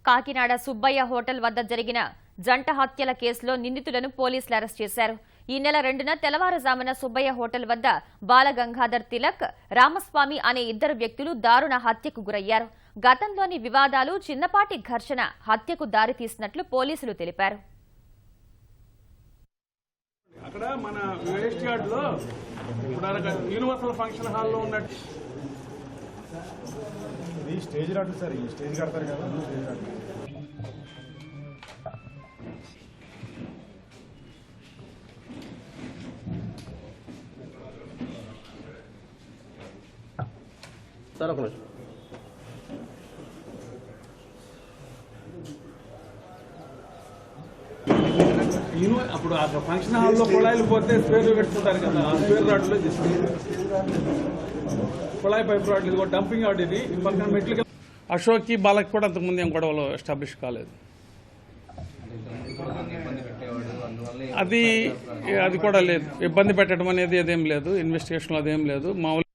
Kakinada Subbaiah hotel వద్ద జరిగిన జంట హత్యల కేసులో నిందితులను పోలీసులు అరెస్ట్ చేశారు. ఈ నెల 2న తెల్లవారుజామున సుబ్బయ్య హోటల్ వద్ద బాలగంగాధర్ తిలక్, రామస్వామి అనే ఇద్దరు వ్యక్తులు దారుణ హత్యకు గురయ్యారు. గతంలోని వివాదాలు, చిన్నపాటి ఘర్షణ హత్యకు దారితీసినట్లు పోలీసులు తెలిపారు. అక్కడ మన వేస్ట్ యార్డ్ లో యూనివర్సల్ ఫంక్షన్ హాల్ లో ఉన్నట్టు స్టేజ్ రాదు సార్, ఈ స్టేజ్ కడతారు కదా, స్టేజ్ రాదు సార్. ఒక అప్పుడు ఆ ఫంక్షన్ హాల్ లో కుళాయిలు పోతే స్పేర్లు పెట్టుకుంటారు కదా, ఆ స్పేర్ రాడ్లో కుళాయి పైప్ రాడ్, ఇది డంపింగ్ యార్డ్. ఇది పక్కన మెట్లకి అశోక్కి బాలకి కూడా అంతకుముందు ఏం గొడవలు ఎస్టాబ్లిష్ కాలేదు. అది కూడా లేదు, ఇబ్బంది పెట్టడం అనేది అదేం లేదు, ఇన్వెస్టిగేషన్లో అదేం లేదు. మామూలు